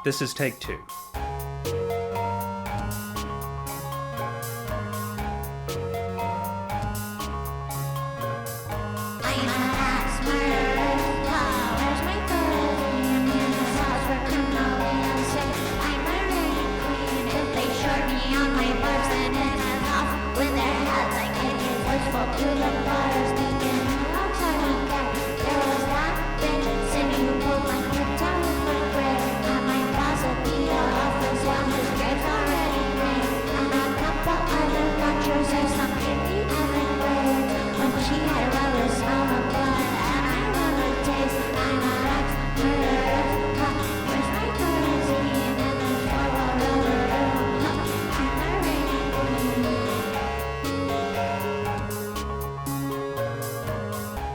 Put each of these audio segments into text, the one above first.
This is take 2.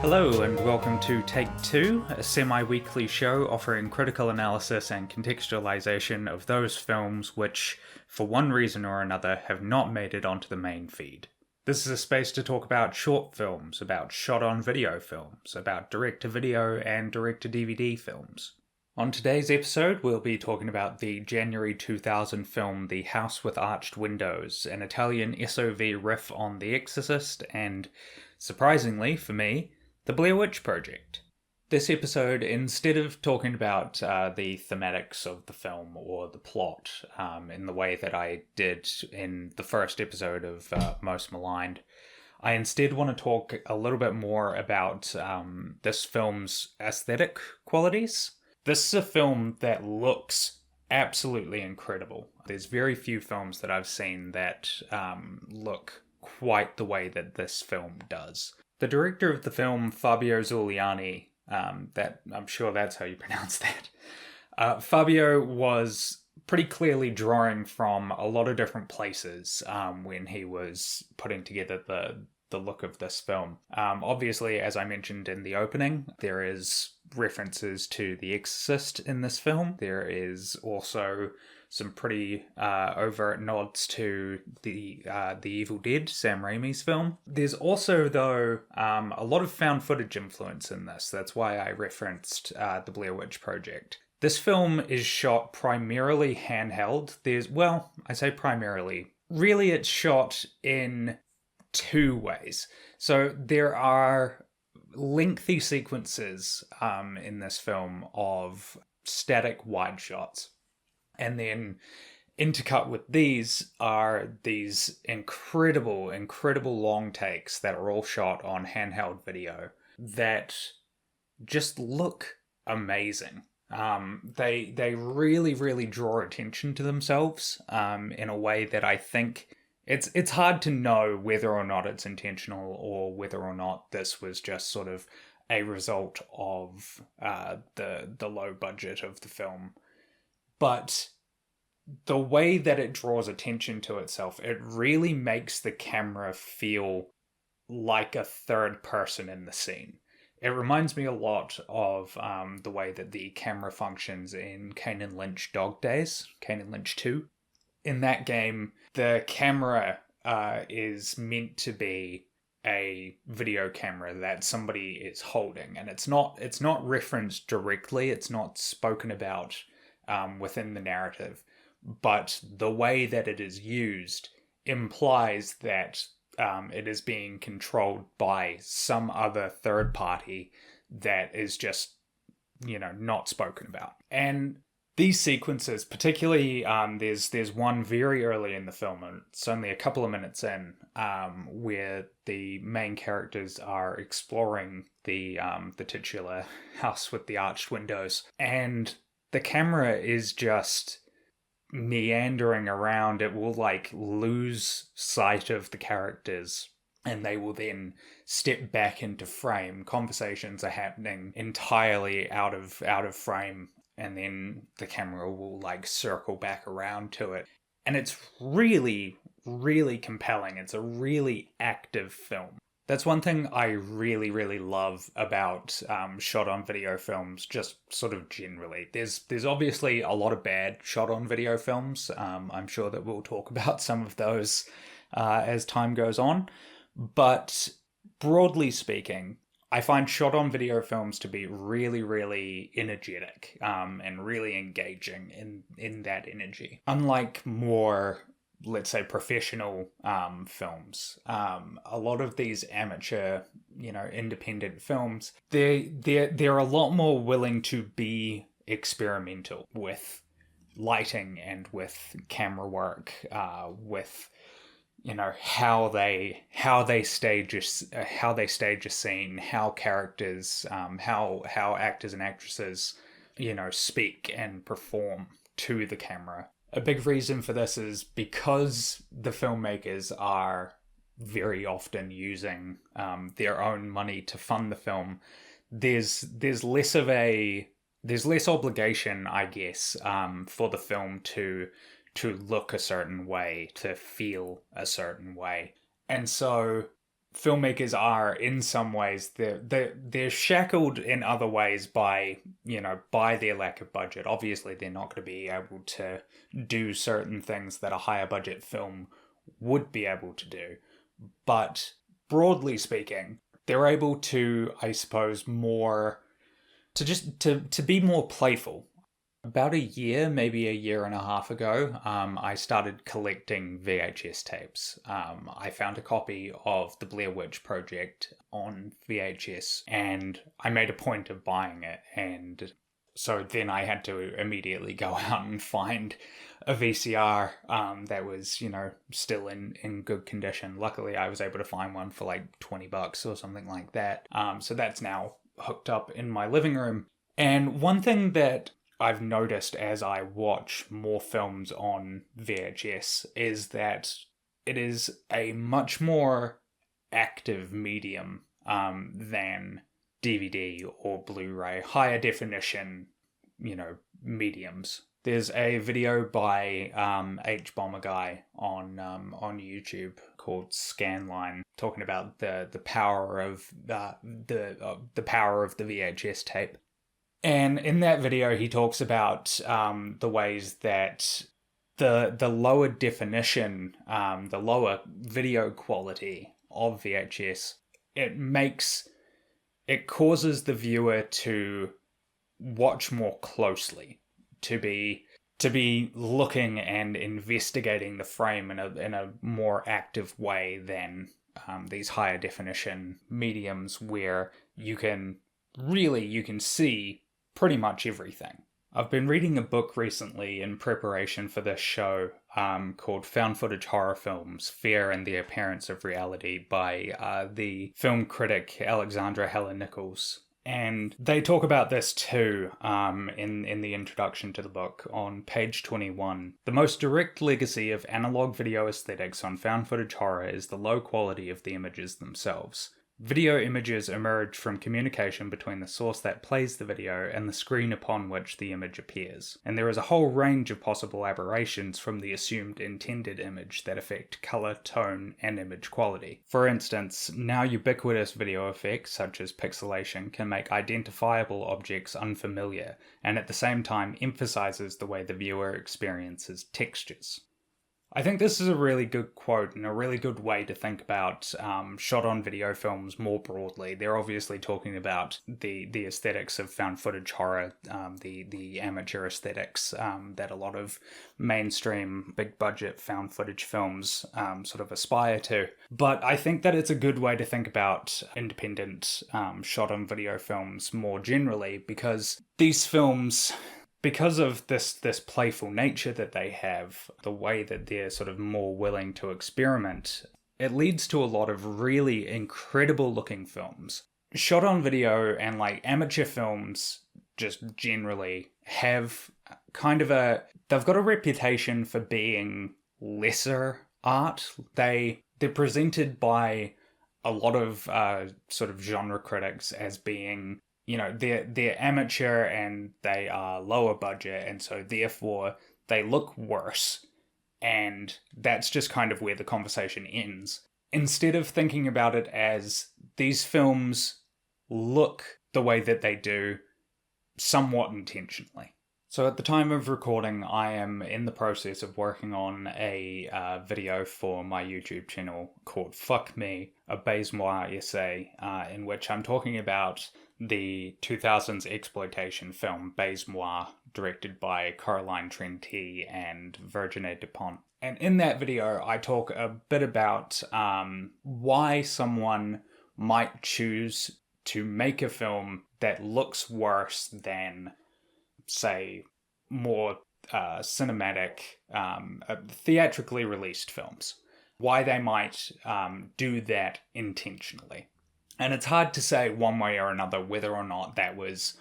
Hello and welcome to Take 2, a semi-weekly show offering critical analysis and contextualization of those films which, for one reason or another, have not made it onto the main feed. This is a space to talk about short films, about shot-on-video films, about direct-to-video and direct-to-DVD films. On today's episode, we'll be talking about the January 2000 film The House with Arched Windows, an Italian SOV riff on The Exorcist, and, surprisingly for me, The Blair Witch Project. This episode, instead of talking about the thematics of the film or the plot in the way that I did in the first episode of Most Maligned, I instead want to talk a little bit more about this film's aesthetic qualities. This is a film that looks absolutely incredible. There's very few films that I've seen that look quite the way that this film does. The director of the film, Fabio Zuliani, that I'm sure that's how you pronounce that. Fabio was pretty clearly drawing from a lot of different places when he was putting together the look of this film. Obviously, as I mentioned in the opening, there is references to The Exorcist in this film. There is also some pretty overt nods to the Evil Dead, Sam Raimi's film. There's also, though, a lot of found footage influence in this. That's why I referenced The Blair Witch Project. This film is shot primarily handheld. I say primarily. Really, it's shot in two ways. So there are lengthy sequences in this film of static wide shots. And then intercut with these are these incredible long takes that are all shot on handheld video that just look amazing. They really draw attention to themselves in a way that I think it's hard to know whether or not it's intentional or whether or not this was just sort of a result of the low budget of the film. But the way that it draws attention to itself, it really makes the camera feel like a third person in the scene. It reminds me a lot of the way that the camera functions in Kane and Lynch Dog Days, Kane and Lynch 2. In that game, the camera is meant to be a video camera that somebody is holding, and it's not referenced directly, it's not spoken about within the narrative, but the way that it is used implies that it is being controlled by some other third party that is just, not spoken about. And these sequences, particularly, there's one very early in the film, and it's only a couple of minutes in, where the main characters are exploring the titular house with the arched windows, and the camera is just meandering around. It will lose sight of the characters and they will then step back into frame. Conversations are happening entirely out of frame, and then the camera will circle back around to it. And it's really compelling. It's a really active film. That's one thing I really love about shot-on-video films, just sort of generally. There's obviously a lot of bad shot-on-video films. I'm sure that we'll talk about some of those as time goes on. But broadly speaking, I find shot on video films to be really, really energetic, and really engaging in that energy. Unlike more, let's say, professional films, a lot of these amateur, independent films, they're a lot more willing to be experimental with lighting and with camera work, with how they stage a scene, how characters, how actors and actresses speak and perform to the camera. A big reason for this is because the filmmakers are very often using their own money to fund the film. There's less obligation, I guess, for the film to look a certain way, to feel a certain way. And so filmmakers are, in some ways, they're shackled in other ways by their lack of budget. Obviously, they're not going to be able to do certain things that a higher budget film would be able to do. But broadly speaking, they're able to, I suppose, to be more playful. About a year, maybe a year and a half ago, I started collecting VHS tapes. I found a copy of The Blair Witch Project on VHS, and I made a point of buying it. And so then I had to immediately go out and find a VCR that was, still in good condition. Luckily, I was able to find one for like $20 or something like that. So that's now hooked up in my living room. And one thing that I've noticed as I watch more films on VHS is that it is a much more active medium than DVD or Blu-ray, higher definition, mediums. There's a video by H Bomber Guy on YouTube called Scanline, talking about the power of the power of the VHS tape. And in that video, he talks about the ways that the lower definition, the lower video quality of VHS, it causes the viewer to watch more closely, to be looking and investigating the frame in a more active way than these higher definition mediums, where you can see pretty much everything. I've been reading a book recently in preparation for this show called Found Footage Horror Films, Fear and the Appearance of Reality by the film critic Alexandra Heller-Nichols. And they talk about this too in the introduction to the book on page 21. The most direct legacy of analog video aesthetics on found footage horror is the low quality of the images themselves. Video images emerge from communication between the source that plays the video and the screen upon which the image appears, and there is a whole range of possible aberrations from the assumed intended image that affect color, tone, and image quality. For instance, now ubiquitous video effects such as pixelation can make identifiable objects unfamiliar, and at the same time emphasizes the way the viewer experiences textures. I think this is a really good quote and a really good way to think about shot on video films more broadly. They're obviously talking about the aesthetics of found footage horror, the amateur aesthetics that a lot of mainstream big budget found footage films sort of aspire to. But I think that it's a good way to think about independent shot on video films more generally, because these films, because of this playful nature that they have, the way that they're sort of more willing to experiment, it leads to a lot of really incredible looking films. Shot on video and like amateur films just generally have they've got a reputation for being lesser art. They're presented by a lot of sort of genre critics as being, they're amateur and they are lower budget, and so therefore they look worse. And that's just kind of where the conversation ends. Instead of thinking about it as these films look the way that they do somewhat intentionally. So at the time of recording, I am in the process of working on a video for my YouTube channel called Fuck Me, a Baise-moi essay, in which I'm talking about the 2000s exploitation film Baise-moi, directed by Caroline Trenti and Virginie Despentes. And in that video, I talk a bit about why someone might choose to make a film that looks worse than, say, more cinematic, theatrically released films. Why they might do that intentionally. And it's hard to say one way or another whether or not that was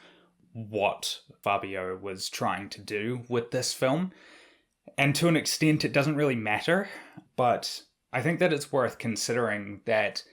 what Fabio was trying to do with this film. And to an extent, it doesn't really matter. But I think that it's worth considering that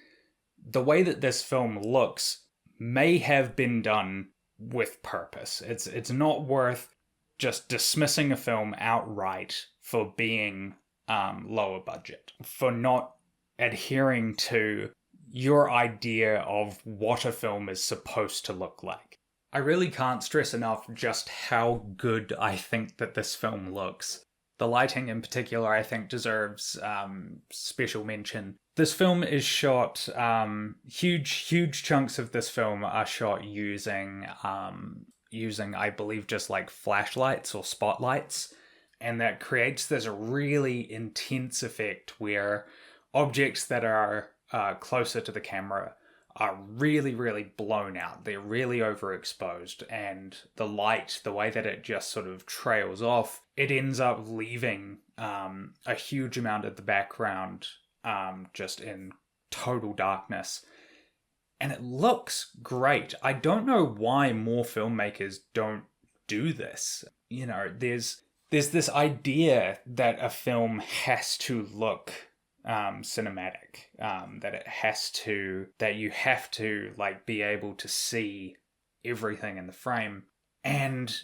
the way that this film looks may have been done with purpose. It's not worth just dismissing a film outright for being lower budget, for not adhering to your idea of what a film is supposed to look like. I really can't stress enough just how good I think that this film looks. The lighting in particular, I think, deserves special mention. This film is shot, huge chunks of this film are shot using, I believe, just like flashlights or spotlights. And that creates this really intense effect where objects that are closer to the camera are really blown out. They're really overexposed, and the light, the way that it just sort of trails off, it ends up leaving a huge amount of the background just in total darkness. And it looks great. I don't know why more filmmakers don't do this. You know, there's this idea that a film has to look cinematic, that you have to like be able to see everything in the frame. And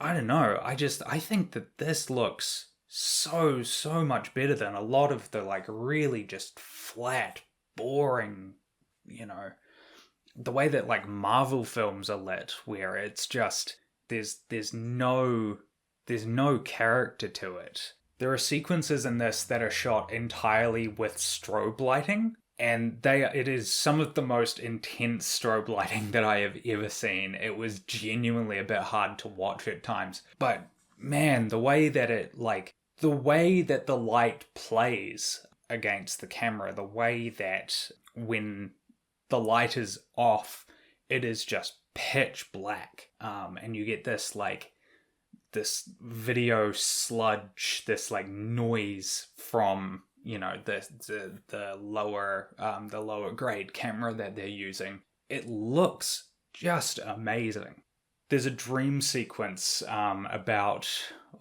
I don't know, I think that this looks so much better than a lot of the like really just flat, boring, you know, the way that like Marvel films are lit, where it's just there's no character to it. There are sequences in this that are shot entirely with strobe lighting, and it is some of the most intense strobe lighting that I have ever seen. It was genuinely a bit hard to watch at times. But man, the way that the light plays against the camera, the way that when the light is off, it is just pitch black. And you get this video sludge, this like noise from, you know, the lower grade camera that they're using. It looks just amazing. There's a dream sequence about,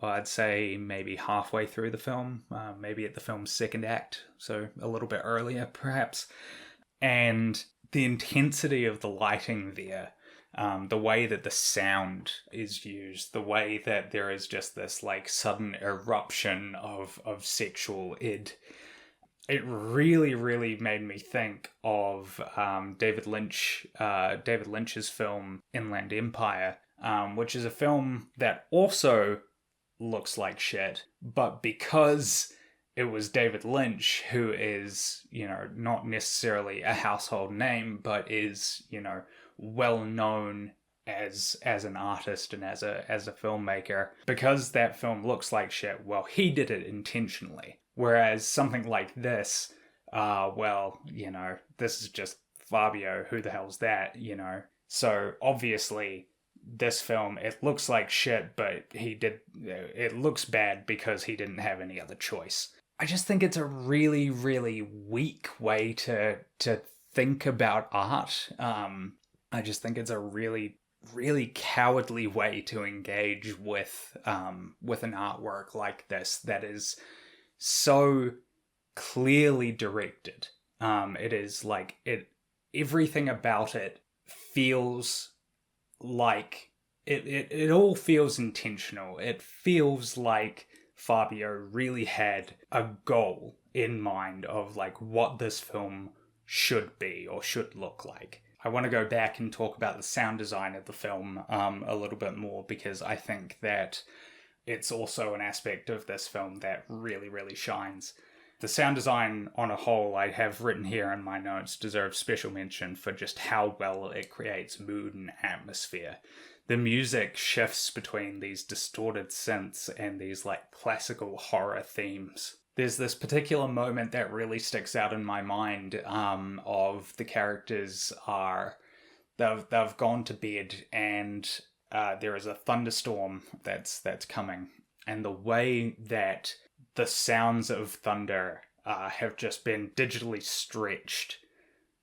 I'd say maybe halfway through the film, maybe at the film's second act, so a little bit earlier perhaps. And the intensity of the lighting there, the way that the sound is used, the way that there is just this like sudden eruption of sexual id, it really made me think of David Lynch's film Inland Empire, which is a film that also looks like shit, but because it was David Lynch, who is, you know, not necessarily a household name, but is, you know, well known as an artist and as a filmmaker. Because that film looks like shit, well, he did it intentionally. Whereas something like this, well, you know, this is just Fabio, who the hell's that, you know? So obviously this film, it looks like shit, but it looks bad because he didn't have any other choice. I just think it's a really weak way to think about art. I just think it's a really cowardly way to engage with an artwork like this that is so clearly directed. It is like everything about it feels like it all feels intentional. It feels like Fabio really had a goal in mind of like what this film should be or should look like. I want to go back and talk about the sound design of the film a little bit more, because I think that it's also an aspect of this film that really, really shines. The sound design on a whole, I have written here in my notes, deserves special mention for just how well it creates mood and atmosphere. The music shifts between these distorted synths and these like classical horror themes. There's this particular moment that really sticks out in my mind of the characters they've gone to bed, and there is a thunderstorm that's coming, and the way that the sounds of thunder have just been digitally stretched,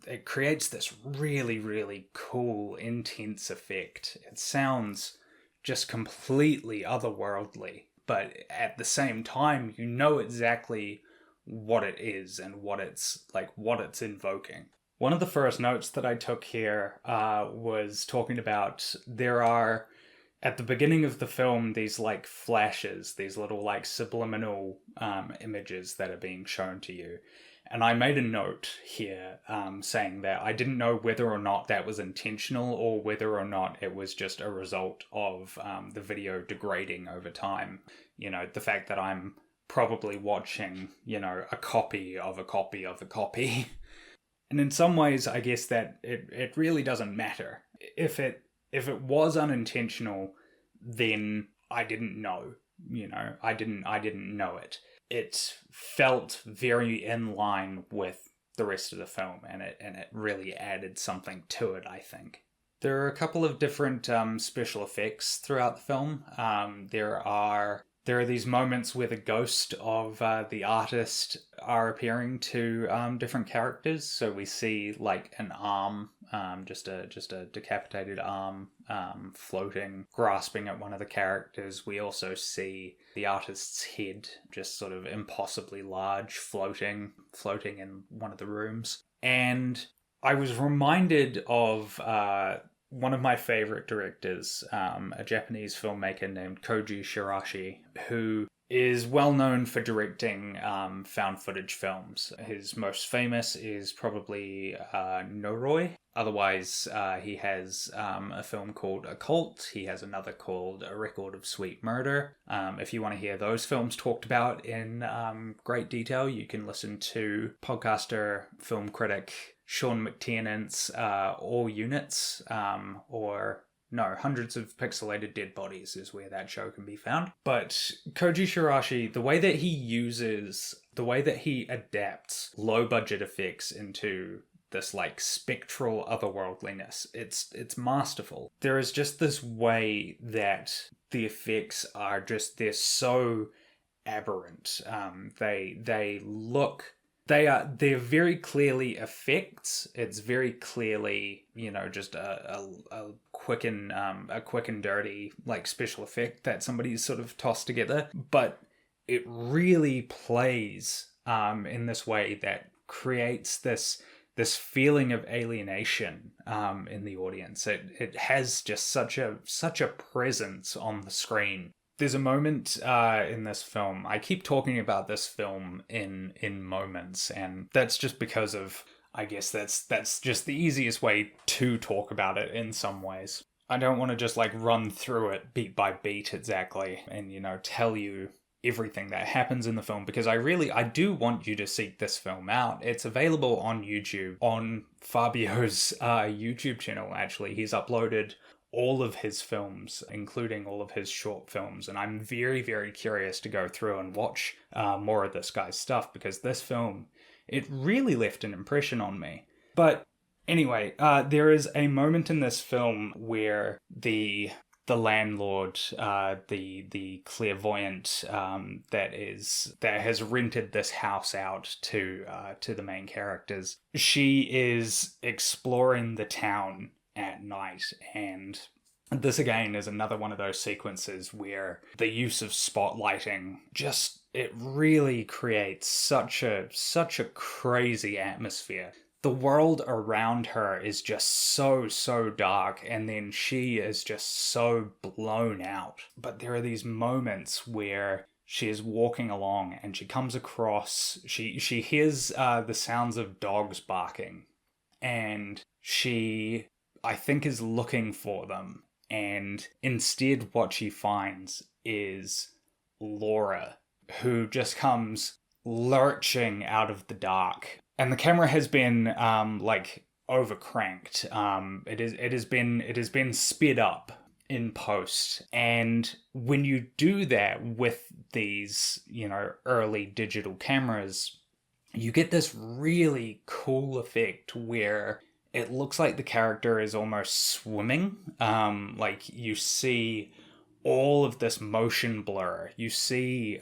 it creates this really, really cool, intense effect. It sounds just completely otherworldly, but at the same time, you know exactly what it is and what it's invoking. One of the first notes that I took here was talking about there are, at the beginning of the film, these like flashes, these little like subliminal images that are being shown to you. And I made a note here saying that I didn't know whether or not that was intentional or whether or not it was just a result of the video degrading over time. You know, the fact that I'm probably watching, you know, a copy of a copy of a copy. And in some ways, I guess that it really doesn't matter. If it was unintentional, then I didn't know. You know, I didn't know it. It felt very in line with the rest of the film, and it really added something to it, I think. There are a couple of different special effects throughout the film. There are these moments where the ghost of the artist are appearing to different characters. So we see like an arm, just a decapitated arm, floating, grasping at one of the characters. We also see the artist's head, just sort of impossibly large, floating in one of the rooms. And I was reminded of one of my favorite directors, a Japanese filmmaker named Koji Shiraishi, who is well known for directing found footage films. His most famous is probably Noroi. Otherwise, he has a film called Occult. He has another called A Record of Sweet Murder. If you want to hear those films talked about in great detail, you can listen to podcaster, film critic Sean McTiernan's All Units, Hundreds of Pixelated Dead Bodies is where that show can be found. But Koji Shiraishi, the way that he adapts low-budget effects into this like spectral otherworldliness, it's masterful. There is just this way that the effects are just, they're so aberrant. They're very clearly effects. It's very clearly, you know, just a quick and dirty like special effect that somebody's sort of tossed together. But it really plays in this way that creates this feeling of alienation in the audience. It has just such a presence on the screen. There's a moment in this film, I keep talking about this film in moments, and that's just because of, I guess that's just the easiest way to talk about it in some ways. I don't want to just like run through it beat by beat exactly and, you know, tell you everything that happens in the film, because I do want you to seek this film out. It's available on YouTube, on Fabio's YouTube channel, actually. He's uploaded all of his films, including all of his short films, and I'm very, very curious to go through and watch more of this guy's stuff, because this film, it really left an impression on me. But anyway, there is a moment in this film where the landlord, the clairvoyant that has rented this house out to the main characters, she is exploring the town at night, and this again is another one of those sequences where the use of spotlighting it really creates such a crazy atmosphere. The world around her is just so dark, and then she is just so blown out. But there are these moments where she is walking along and she comes across, she hears the sounds of dogs barking. and she, I think, is looking for them. And instead what she finds is Laura, who just comes lurching out of the dark. And the camera has been, overcranked. It has been sped up in post. And when you do that with these, early digital cameras, you get this really cool effect where it looks like the character is almost swimming. You see all of this motion blur. You see,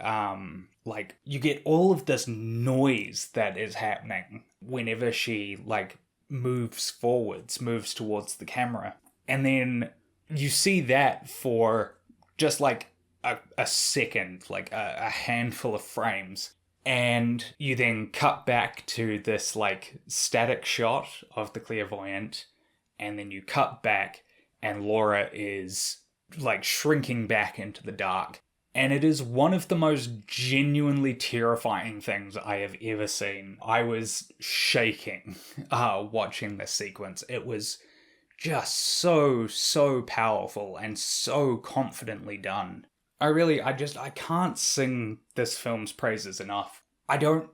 you get all of this noise that is happening whenever she, moves towards the camera. And then you see that for just, a second, a handful of frames. And you then cut back to this, static shot of the clairvoyant. And then you cut back and Laura is, shrinking back into the dark. And it is one of the most genuinely terrifying things I have ever seen. I was shaking watching this sequence. It was just so powerful and so confidently done. I can't sing this film's praises enough. I don't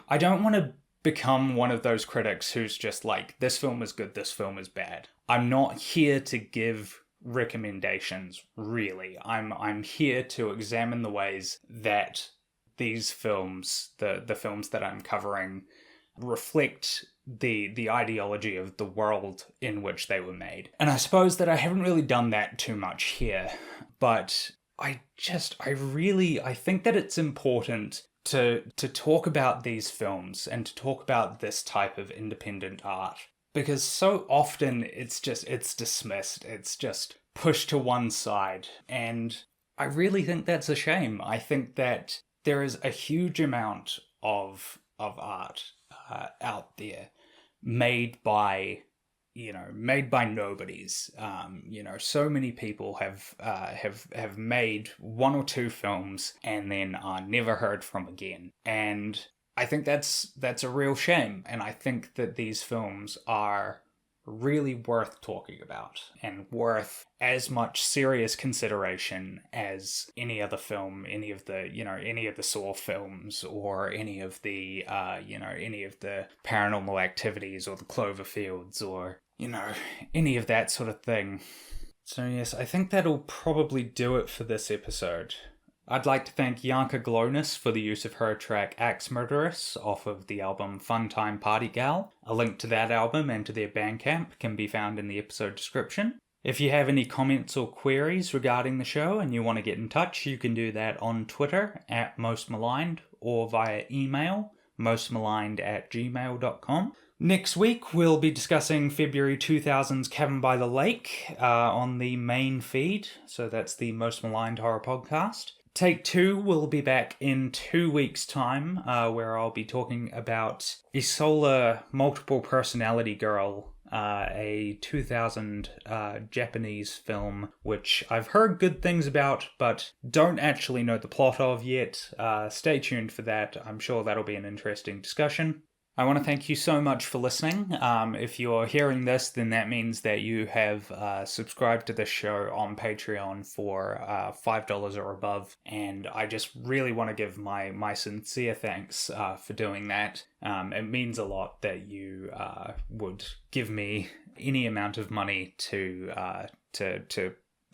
want to become one of those critics who's just like, this film is good, this film is bad. I'm not here to give recommendations, really. I'm here to examine the ways that these films, the films that I'm covering, reflect the ideology of the world in which they were made. And I suppose that I haven't really done that too much here, but I think that it's important to talk about these films and to talk about this type of independent art. Because so often it's dismissed, it's just pushed to one side. And I really think that's a shame. I think that there is a huge amount of art out there made by nobodies. So many people have made one or two films and then are never heard from again. And I think that's a real shame. And I think that these films are really worth talking about and worth as much serious consideration as any other film, any of the Saw films, or any of the Paranormal Activities or the Cloverfields, or any of that sort of thing. So yes, I think that'll probably do it for this episode. I'd like to thank Janka Glonis for the use of her track Axe Murderess off of the album Fun Time Party Gal. A link to that album and to their Bandcamp can be found in the episode description. If you have any comments or queries regarding the show and you want to get in touch, you can do that on Twitter at Most Maligned or via email mostmaligned@gmail.com. Next week, we'll be discussing February 2000's Cabin by the Lake on the main feed, so that's the Most Maligned Horror Podcast. Take 2 will be back in 2 weeks' time, where I'll be talking about Isola Multiple Personality Girl, a 2000 Japanese film, which I've heard good things about, but don't actually know the plot of yet. Stay tuned for that. I'm sure that'll be an interesting discussion. I want to thank you so much for listening. If you're hearing this, then that means that you have subscribed to this show on Patreon for $5 or above, and I just really want to give my sincere thanks for doing that. It means a lot that you would give me any amount of money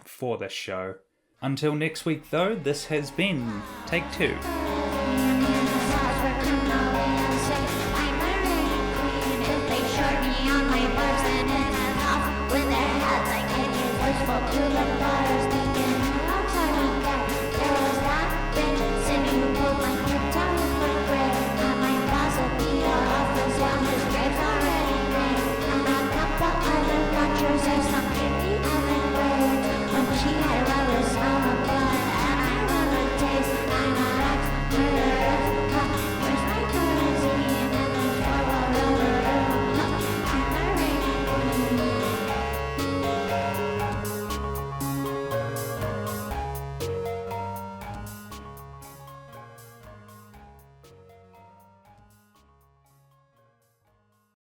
for this show. Until next week, though, this has been Take 2. On my person and off with their heads like it is wishful to